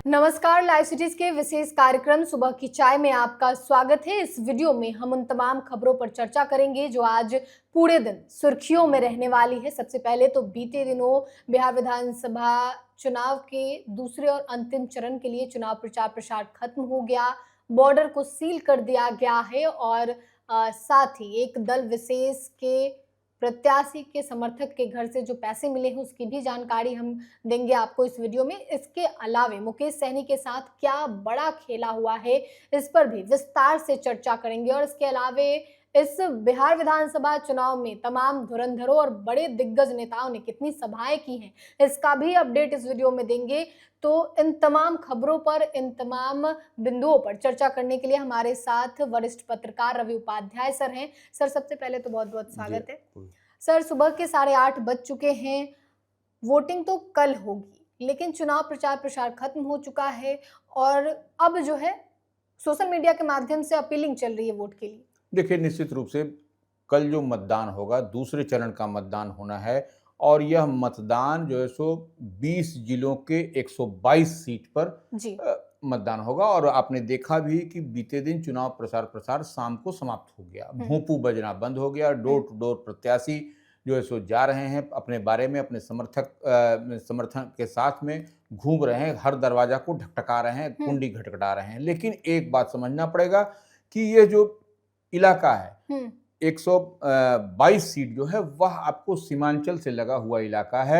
नमस्कार, live cities के विशेष कार्यक्रम सुबह की चाय में आपका स्वागत है। इस वीडियो में हम उन तमाम खबरों पर चर्चा करेंगे जो आज पूरे दिन सुर्खियों में रहने वाली है। सबसे पहले तो बीते दिनों बिहार विधानसभा चुनाव के दूसरे और अंतिम चरण के लिए चुनाव प्रचार प्रसार खत्म हो गया, बॉर्डर को सील कर दिया गया है और साथ ही एक दल विशेष के प्रत्याशी के समर्थक के घर से जो पैसे मिले हैं उसकी भी जानकारी हम देंगे आपको इस वीडियो में। इसके अलावे मुकेश सहनी के साथ क्या बड़ा खेला हुआ है, इस पर भी विस्तार से चर्चा करेंगे। और इसके अलावे इस बिहार विधानसभा चुनाव में तमाम धुरंधरों और बड़े दिग्गज नेताओं ने कितनी सभाएं की हैं, इसका भी अपडेट इस वीडियो में देंगे। तो इन तमाम खबरों पर, इन तमाम बिंदुओं पर चर्चा करने के लिए हमारे साथ वरिष्ठ पत्रकार रवि उपाध्याय सर हैं। सर, सबसे पहले तो बहुत बहुत स्वागत है। सर, सुबह के 8:30 बज चुके हैं, वोटिंग तो कल होगी, लेकिन चुनाव प्रचार प्रसार खत्म हो चुका है और अब जो है सोशल मीडिया के माध्यम से अपीलिंग चल रही है वोट के लिए। देखिए, निश्चित रूप से कल जो मतदान होगा, दूसरे चरण का मतदान होना है और यह मतदान जो है सो 20 जिलों के 122 सीट पर जी। मतदान होगा। और आपने देखा भी कि बीते दिन चुनाव प्रसार शाम को समाप्त हो गया, भोंपू बजना बंद हो गया। डोर टू डोर प्रत्याशी जो है सो जा रहे हैं, अपने बारे में अपने समर्थन के साथ में घूम रहे हैं, हर दरवाजा को ढकढका रहे हैं, कुंडी खटखटा रहे हैं। लेकिन एक बात समझना पड़ेगा कि ये जो इलाका है 122 सीट जो है वह आपको सीमांचल से लगा हुआ इलाका है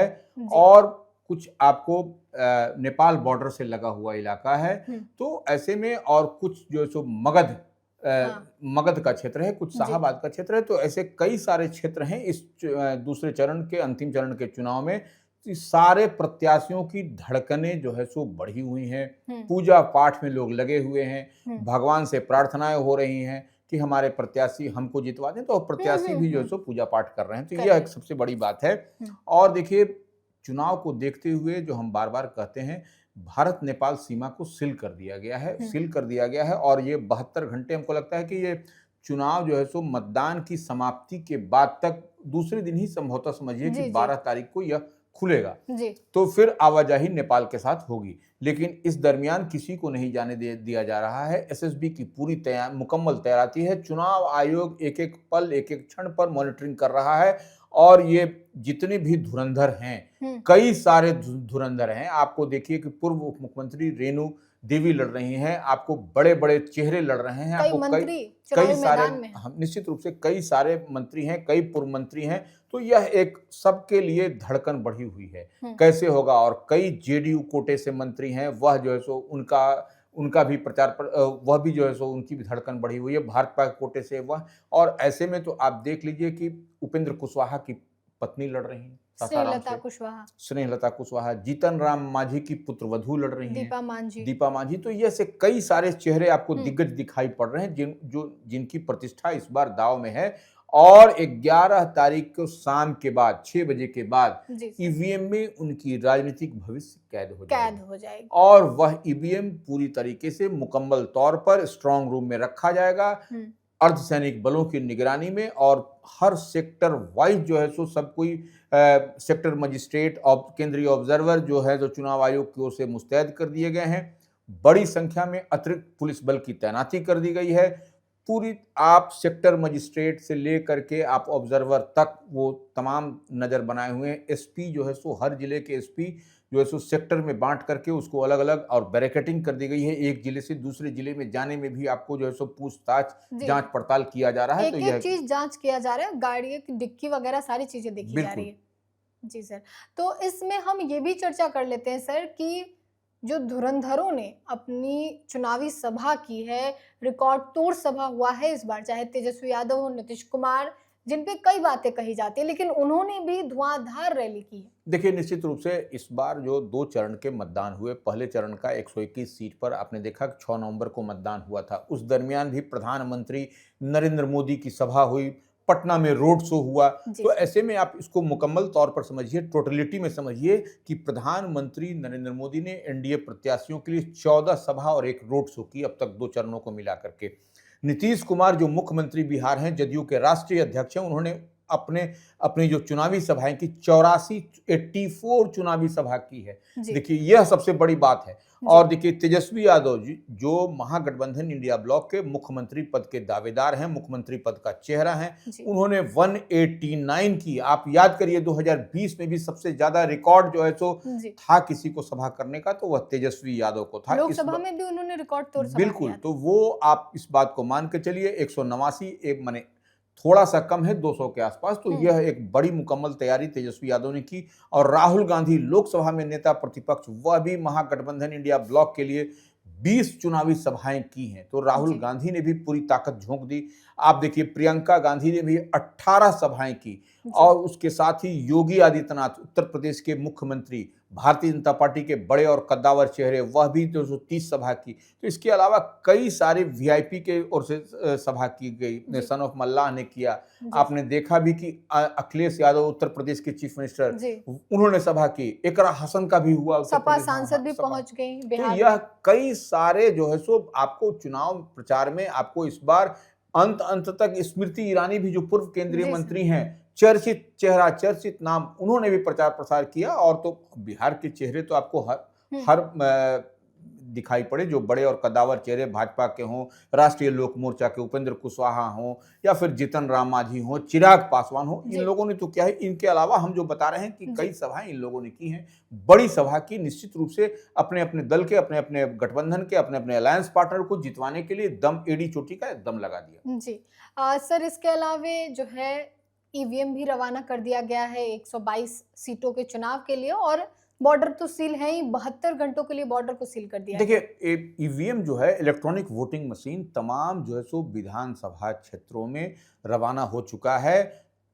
और कुछ आपको नेपाल बॉर्डर से लगा हुआ इलाका है। तो ऐसे में और कुछ जो है सो मगध का क्षेत्र है, कुछ शाहाबाद का क्षेत्र है। तो ऐसे कई सारे क्षेत्र हैं इस दूसरे चरण के, अंतिम चरण के चुनाव में। सारे प्रत्याशियों की धड़कनें जो है सो बढ़ी हुई हैं, पूजा पाठ में लोग लगे हुए हैं, भगवान से प्रार्थनाएं हो रही हैं कि हमारे प्रत्याशी हमको जितवा दें। तो प्रत्याशी भी जो है सो पूजा पाठ कर रहे हैं। तो यह एक सबसे बड़ी बात है। और देखिए, चुनाव को देखते हुए जो हम बार बार कहते हैं, भारत नेपाल सीमा को सील कर दिया गया है, सील कर दिया गया है। और ये 72 घंटे, हमको लगता है कि ये चुनाव जो है सो मतदान की समाप्ति के बाद तक, दूसरे दिन ही संभवतः समझिए कि 12 तारीख को यह खुलेगा, तो फिर आवाजाही नेपाल के साथ होगी। लेकिन इस दरमियान किसी को नहीं जाने दिया जा रहा है। एसएसबी की पूरी मुकम्मल तैयारी है। चुनाव आयोग एक एक पल, एक एक क्षण पर मॉनिटरिंग कर रहा है। और ये जितने भी धुरंधर हैं, कई सारे धुरंधर हैं। आपको देखिए कि पूर्व उप मुख्यमंत्री रेणु देवी लड़ रही हैं, आपको बड़े बड़े चेहरे लड़ रहे हैं, आपको कई सारे, निश्चित रूप से कई सारे मंत्री हैं, कई पूर्व मंत्री हैं। तो यह एक सबके लिए धड़कन बढ़ी हुई है, कैसे होगा। और कई जेडीयू कोटे से मंत्री हैं, वह जो है सो उनका भी प्रचार पर, वह भी जो है सो उनकी भी धड़कन बढ़ी हुई है, भाजपा कोटे से वह। और ऐसे में तो आप देख लीजिए कि उपेंद्र कुशवाहा की पत्नी लड़ रही हैं, स्नेहलता कुशवाहा, जीतन राम मांझी की पुत्रवधू लड़ रही हैं, दीपा मांझी। तो ये से कई सारे चेहरे आपको दिग्गज दिखाई पड़ रहे हैं जिनकी प्रतिष्ठा इस बार दाव में है। और 11 तारीख को शाम के बाद 6 बजे के बाद ईवीएम में उनकी राजनीतिक भविष्य कैद हो जाएगी। और वह ईवीएम पूरी तरीके से मुकम्मल तौर पर स्ट्रांग रूम में रखा जाएगा, अर्धसैनिक बलों की निगरानी में। और हर सेक्टर वाइज जो है सो सब कोई सेक्टर मजिस्ट्रेट और केंद्रीय ऑब्जर्वर जो है, जो चुनाव आयोग की ओर से मुस्तैद कर दिए गए हैं। बड़ी संख्या में अतिरिक्त पुलिस बल की तैनाती कर दी गई है। पूरी आप सेक्टर मजिस्ट्रेट से लेकर के आप ऑब्जर्वर तक वो तमाम नज़र बनाए हुए हैं। एसपी जो है सो, हर जिले के एसपी जो है सो सेक्टर में बांट करके उसको अलग अलग और बैरिकेडिंग कर दी गई है। एक जिले से दूसरे जिले में जाने में भी आपको जो है सो पूछताछ, जांच पड़ताल किया जा रहा है। तो यह चीज जांच किया जा रहा है, गाड़ी की डिक्की वगैरह सारी चीजें देखी जा रही है। जी सर, तो इसमें हम ये भी चर्चा कर लेते हैं सर कि जो धुरंधरों ने अपनी चुनावी सभा की है, रिकॉर्ड तोड़ सभा हुआ है इस बार, चाहे तेजस्वी यादव हो, नीतीश कुमार, जिन पे कई बातें कही जाती है, लेकिन उन्होंने भी धुआंधार रैली की है। देखिए, निश्चित रूप से इस बार जो 2 चरण के मतदान हुए, पहले चरण का 121 सीट पर आपने देखा 6 नवंबर को मतदान हुआ था। उस दरमियान भी प्रधानमंत्री नरेंद्र मोदी की सभा हुई, पटना में रोड शो हुआ। तो ऐसे में आप इसको मुकम्मल तौर पर समझिए, टोटलिटी में समझिए कि प्रधानमंत्री नरेंद्र मोदी ने एनडीए प्रत्याशियों के लिए 14 सभा और 1 रोड शो की, अब तक 2 चरणों को मिला करके। नीतीश कुमार जो मुख्यमंत्री बिहार हैं, जदयू के राष्ट्रीय अध्यक्ष हैं, उन्होंने अपने अपनी जो चुनावी सभाएं की 84 चुनावी सभा की है। जी। देखिए यह सबसे बड़ी बात है। और देखिए तेजस्वी यादव जी जो महागठबंधन इंडिया ब्लॉक के मुख्यमंत्री पद के दावेदार हैं, मुख्यमंत्री पद का चेहरा हैं, जी। उन्होंने 189 की, आप याद करिए 2020 में भी सबसे ज्यादा रिकॉर्ड जो है सो जी। था किसी को सभा करने का तो वह तेजस्वी यादव को था। लोकसभा में भी उन्होंने रिकॉर्ड तोड़ सभा बिल्कुल, किया था। तो वो आप इस बात को मान के चलिए 189 एक माने थोड़ा सा कम है 200 के आसपास, तो यह एक बड़ी मुकम्मल तैयारी तेजस्वी यादव ने की। और राहुल गांधी लोकसभा में नेता प्रतिपक्ष, वह भी महागठबंधन इंडिया ब्लॉक के लिए 20 चुनावी सभाएं की हैं, तो राहुल गांधी ने भी पूरी ताकत झोंक दी। आप देखिए प्रियंका गांधी ने भी 18 सभाएं की और उसके साथ ही योगी आदित्यनाथ उत्तर प्रदेश के मुख्यमंत्री, भारतीय जनता पार्टी के बड़े और कद्दावर चेहरे, वह भी 230 सभा की। तो इसके अलावा कई सारे वीआईपी के ओर से सभा की गई, सन ऑफ मल्लाह ने किया। आपने देखा भी कि अखिलेश यादव उत्तर प्रदेश के चीफ मिनिस्टर, उन्होंने सभा की। इकरा हसन का भी हुआ, सपा सांसद भी पहुंच गई बिहार। तो यह कई सारे जो है सो आपको चुनाव प्रचार में आपको इस बार अंत तक स्मृति ईरानी भी जो पूर्व केंद्रीय मंत्री हैं, चर्चित चेहरा, चर्चित नाम, उन्होंने भी प्रचार प्रसार किया। और तो बिहार के चेहरे तो आपको हर दिखाई पड़े, जो बड़े और कद्दावर चेहरे भाजपा के हों, राष्ट्रीय लोक मोर्चा के उपेंद्र कुशवाहा हों, या फिर जीतन राम मांझी हों, चिराग पासवान हो, इन लोगों ने तो क्या है, इनके अलावा हम जो बता रहे हैं कि कई सभाएं इन लोगों ने की हैं, बड़ी सभा की। निश्चित रूप से अपने अपने दल के, अपने अपने गठबंधन के, अपने अपने अलायंस पार्टनर को जितवाने के लिए दम एड़ी चोटी का दम लगा दिया। जी सर, इसके अलावा जो है ईवीएम भी रवाना कर दिया गया है 122 सीटों के चुनाव के लिए, और बॉर्डर तो सील है ही, 72 घंटों के लिए बॉर्डर को सील कर दिया। देखिए ईवीएम जो है, इलेक्ट्रॉनिक वोटिंग मशीन, तमाम जो है सो विधानसभा क्षेत्रों में रवाना हो चुका है।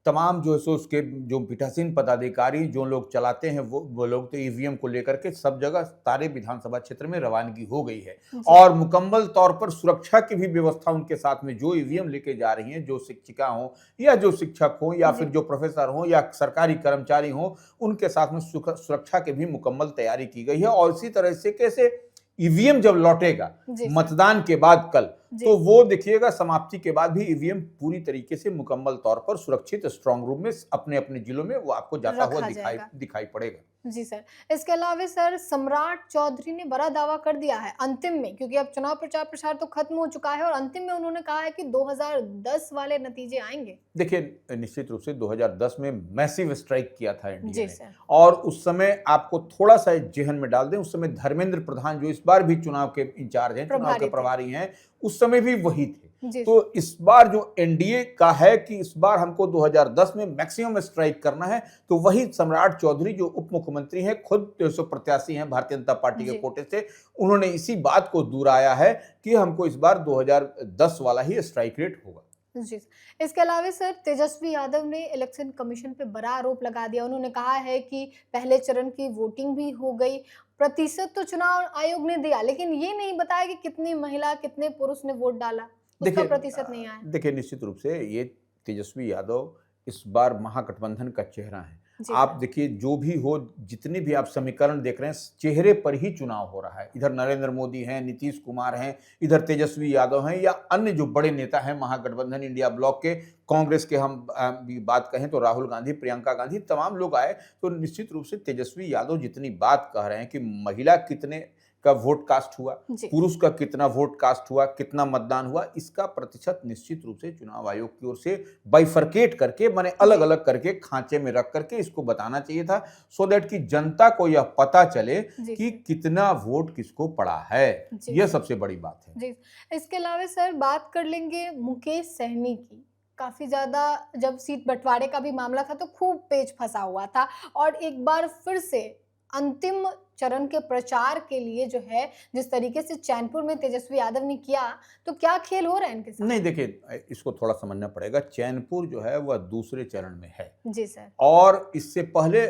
तमाम जो है सो उसके जो पीठासीन पदाधिकारी जो लोग चलाते हैं वो लोग तो ईवीएम को लेकर के सब जगह सारे विधानसभा क्षेत्र में रवानगी हो गई है। और मुकम्मल तौर पर सुरक्षा की भी व्यवस्था उनके साथ में, जो ईवीएम लेके जा रही हैं, जो शिक्षिका हो या जो शिक्षक हो या फिर जो प्रोफेसर हो या सरकारी कर्मचारी हो, उनके साथ में सुरक्षा की भी मुकम्मल तैयारी की गई है। और इसी तरह से कैसे ईवीएम जब लौटेगा मतदान के बाद कल, तो वो देखिएगा समाप्ति के बाद भी ईवीएम पूरी तरीके से मुकम्मल तौर पर सुरक्षित स्ट्रांग रूम में अपने अपने जिलों में वो आपको जाता हुआ दिखाई पड़ेगा। जी सर, इसके अलावा सर सम्राट चौधरी ने बड़ा दावा कर दिया है अंतिम में, क्योंकि अब चुनाव प्रचार प्रसार तो खत्म हो चुका है, और अंतिम में उन्होंने कहा है कि 2010 वाले नतीजे आएंगे। देखिए निश्चित रूप से 2010 में मैसिव स्ट्राइक किया था इंडिया ने, और उस समय आपको थोड़ा सा जेहन में डाल दें, उस समय धर्मेंद्र प्रधान जो इस बार भी चुनाव के इंचार्ज हैं, चुनाव के प्रभारी हैं, उस समय भी वही थे। तो इस बार जो एनडीए का है कि इस बार हमको 2010 में मैक्सिमम स्ट्राइक करना है, तो वही सम्राट चौधरी जो उप मुख्यमंत्री हैं, खुद 300 प्रत्याशी हैं भारतीय जनता पार्टी के कोटे से, उन्होंने इसी बात को दोहराया है कि हमको इस बार 2010 वाला ही स्ट्राइक रेट होगा। जी, इसके अलावा सर तेजस्वी यादव ने इलेक्शन कमीशन पे बड़ा आरोप लगा दिया। उन्होंने कहा है कि पहले चरण की वोटिंग भी हो गई, प्रतिशत तो चुनाव आयोग ने दिया, लेकिन ये नहीं बताया कि कितनी महिला कितने पुरुष ने वोट डाला, उसका प्रतिशत नहीं आया। देखिए निश्चित रूप से ये तेजस्वी यादव इस बार महागठबंधन का चेहरा है। आप देखिए जो भी हो, जितने भी आप समीकरण देख रहे हैं, चेहरे पर ही चुनाव हो रहा है। इधर नरेंद्र मोदी हैं, नीतीश कुमार हैं, इधर तेजस्वी यादव हैं, या अन्य जो बड़े नेता हैं महागठबंधन इंडिया ब्लॉक के, कांग्रेस के हम बात कहें तो राहुल गांधी, प्रियंका गांधी, तमाम लोग आए। तो निश्चित रूप से तेजस्वी यादव जितनी बात कह रहे हैं कि महिला कितने का वोट कास्ट हुआ, पुरुष का कितना वोट कास्ट हुआ, कितना मतदान हुआ, इसका प्रतिशत निश्चित रूप से चुनाव आयोग की ओर से बाइफरकेट करके, माने अलग अलग करके खांचे में रख करके इसको बताना चाहिए था, सो दैट कि जनता को यह पता चले कि कितना वोट किसको पड़ा है। यह सबसे बड़ी बात है। जी, इसके अलावा सर बात कर लेंगे मुकेश सहनी की। काफी ज्यादा जब सीट बंटवारे का भी मामला था तो खूब पेच फंसा हुआ था, और एक बार फिर से अंतिम चरण के प्रचार के लिए जो है जिस तरीके से चैनपुर में तेजस्वी यादव ने किया, तो क्या खेल हो रहा है इनके साथ? नहीं, देखिए इसको थोड़ा समझना पड़ेगा। चैनपुर जो है वह दूसरे चरण में है। जी सर। और इससे पहले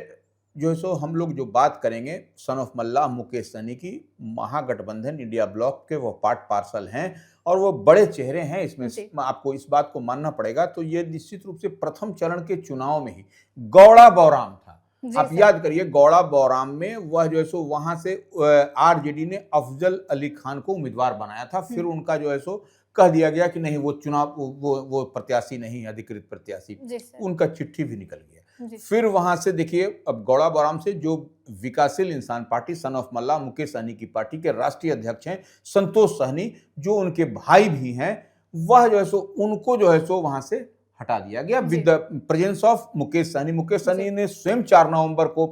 जो है सो हम लोग जो बात करेंगे सन ऑफ मल्लाह मुकेश सहनी की, महागठबंधन इंडिया ब्लॉक के वो पार्ट पार्सल हैं और वो बड़े चेहरे हैं। इसमें आपको इस बात को मानना पड़ेगा। तो ये निश्चित रूप से प्रथम चरण के चुनाव में ही गौड़ा बौराम था। आप याद करिए गौड़ा बौराम में वह जो है सो वहां से आरजेडी ने अफजल अली खान को उम्मीदवार बनाया था, फिर उनका जो है सो कह दिया गया कि नहीं वो चुनाव वो प्रत्याशी नहीं है, अधिकृत प्रत्याशी। जी सर। उनका चिट्ठी भी निकल गया। जी। फिर वहां से देखिए, अब गौड़ा बौराम से जो विकासशील इंसान पार्टी सन ऑफ मल्ला मुकेश सहनी की पार्टी के राष्ट्रीय अध्यक्ष हैं संतोष सहनी, जो उनके भाई भी हैं, वह जो है सो उनको जो है सो वहां से हटा दिया गया जी। With the presence of Mukesh Sahani. Mukesh Sahani ने स्वयं 4 नवंबर को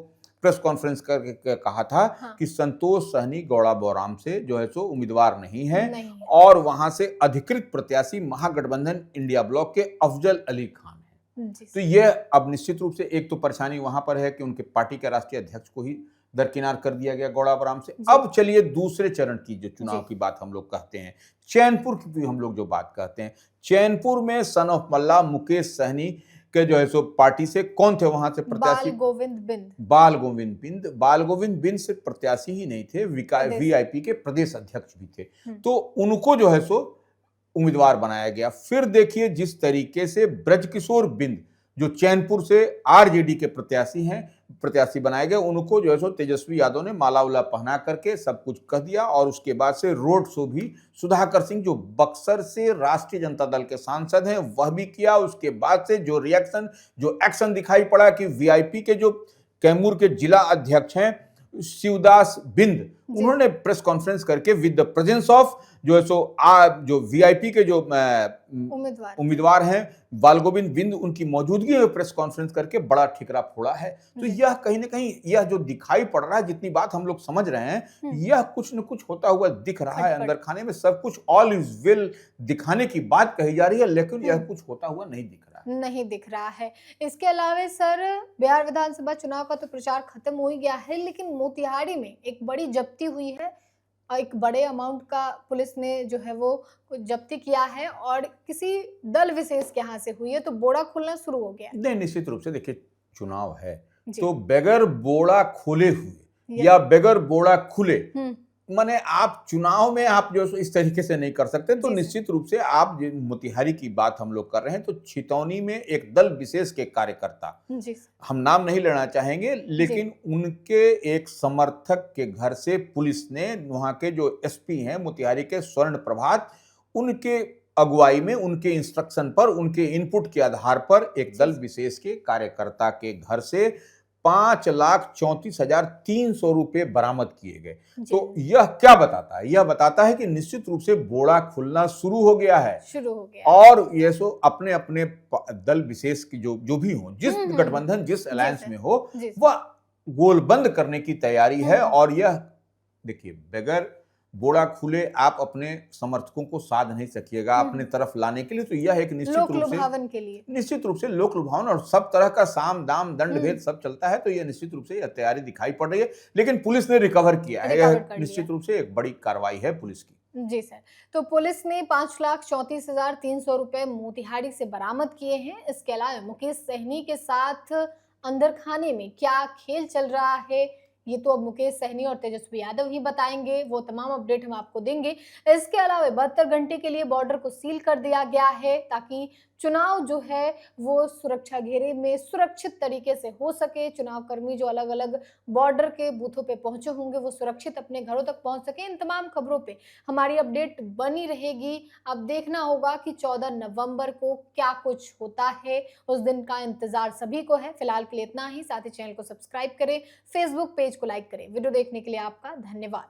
प्रेस कॉन्फ्रेंस करके कहा था हाँ। कि संतोष सहनी गौड़ा बौराम से जो है सो उम्मीदवार नहीं है, नहीं है। और वहां से अधिकृत प्रत्याशी महागठबंधन इंडिया ब्लॉक के अफजल अली खान है। जी तो सर। यह अब निश्चित रूप से एक तो परेशानी वहां पर है कि उनके पार्टी के राष्ट्रीय अध्यक्ष को ही दरकिनार कर दिया गया गौड़ा बौराम से। जी। अब चलिए दूसरे चरण की जो चुनाव जी। की बात हम लोग कहते हैं, चैनपुर की भी हम लोग जो बात कहते हैं, चैनपुर में सन ऑफ मल्ला मुकेश सहनी के जो है सो पार्टी से कौन थे वहां से प्रत्याशी? बाल गोविंद बिंद। बाल गोविंद बिंद। बाल गोविंद बिंद से प्रत्याशी ही नहीं थे, प्रदेश। वीआईपी के प्रदेश अध्यक्ष भी थे। हम्म। तो उनको जो है सो उम्मीदवार बनाया गया। फिर देखिए जिस तरीके से ब्रजकिशोर बिंद जो चैनपुर से आरजेडी के प्रत्याशी बनाए गए, उनको जो है सो तेजस्वी यादव ने माला उला पहना करके सब कुछ कह दिया, और उसके बाद से रोड शो भी सुधाकर सिंह जो बक्सर से राष्ट्रीय जनता दल के सांसद हैं वह भी किया। उसके बाद से जो रिएक्शन, जो एक्शन दिखाई पड़ा कि वीआईपी के जो कैमूर के जिला अध्यक्ष हैं शिवदास बिंद, उन्होंने प्रेस कॉन्फ्रेंस करके विद द प्रेजेंस ऑफ जो है सो जो वीआईपी के जो उम्मीदवार हैं बाल गोविंद बिंद, उनकी मौजूदगी में प्रेस कॉन्फ्रेंस करके बड़ा ठिकरा फोड़ा है। तो यह कहीं ना कहीं यह जो दिखाई पड़ रहा है, जितनी बात हम लोग समझ रहे हैं, यह कुछ न कुछ होता हुआ दिख रहा है। अंदर खाने में सब कुछ ऑल इज वेल दिखाने की बात कही जा रही है, लेकिन यह कुछ होता हुआ नहीं दिख रहा है। नहीं दिख रहा है। इसके अलावा सर, बिहार विधानसभा चुनाव का तो प्रचार खत्म हो ही गया है, लेकिन मोतिहारी में एक बड़ी जब्ती हुई है। एक बड़े अमाउंट का पुलिस ने जो है वो जब्ती किया है, और किसी दल विशेष के यहाँ से हुई है, तो बोड़ा खुलना शुरू हो गया। नहीं, निश्चित रूप से देखिए चुनाव है जी। तो बगैर बोड़ा खोले हुए या बगैर बोड़ा खुले, माने आप चुनाव में आप जो इस तरीके से नहीं कर सकते। तो निश्चित रूप से आप मोतिहारी की बात हम लोग कर रहे हैं, तो छितौनी में एक दल विशेष के कार्यकर्ता, हम नाम नहीं लेना चाहेंगे, लेकिन उनके एक समर्थक के घर से पुलिस ने, वहां के जो एसपी हैं मोतिहारी के स्वर्ण प्रभात, उनके अगुवाई में, उनके इंस्ट्रक्शन पर, उनके इनपुट के आधार पर एक दल विशेष के कार्यकर्ता के घर से 5,34,300 रुपए बरामद किए गए। तो यह क्या बताता है? यह बताता है कि निश्चित रूप से बोड़ा खुलना शुरू हो गया है, और ये सो अपने अपने दल विशेष की जो भी हो, जिस गठबंधन, जिस अलायंस में हो, वह गोलबंद करने की तैयारी है। और यह देखिए, बगैर बोड़ा खुले आप अपने समर्थकों को साध नहीं सकिएगा अपने तरफ लाने के लिए। तो यह एक निश्चित रूप से लोक लुभावन, और सब तरह का साम दाम दंड भेद सब चलता है। तो यह निश्चित रूप से यह तैयारी दिखाई पड़ रही है, लेकिन पुलिस ने रिकवर किया है। यह निश्चित रूप से एक बड़ी कार्रवाई है पुलिस की। जी सर। तो पुलिस ने 5,34,300 रुपए मोतिहारी से बरामद किए हैं। इसके अलावा मुकेश सहनी के साथ अंदर खाने में क्या खेल चल रहा है, ये तो अब मुकेश सहनी और तेजस्वी यादव ही बताएंगे। वो तमाम अपडेट हम आपको देंगे। इसके अलावा 72 घंटे के लिए बॉर्डर को सील कर दिया गया है, ताकि चुनाव जो है वो सुरक्षा घेरे में सुरक्षित तरीके से हो सके। चुनाव कर्मी जो अलग अलग बॉर्डर के बूथों पे पहुंचे होंगे, वो सुरक्षित अपने घरों तक पहुंच सके। इन तमाम खबरों पे हमारी अपडेट बनी रहेगी। अब देखना होगा कि 14 नवंबर को क्या कुछ होता है, उस दिन का इंतजार सभी को है। फिलहाल के लिए इतना ही। साथ ही चैनल को सब्सक्राइब करें, फेसबुक पेज को लाइक करें। वीडियो देखने के लिए आपका धन्यवाद।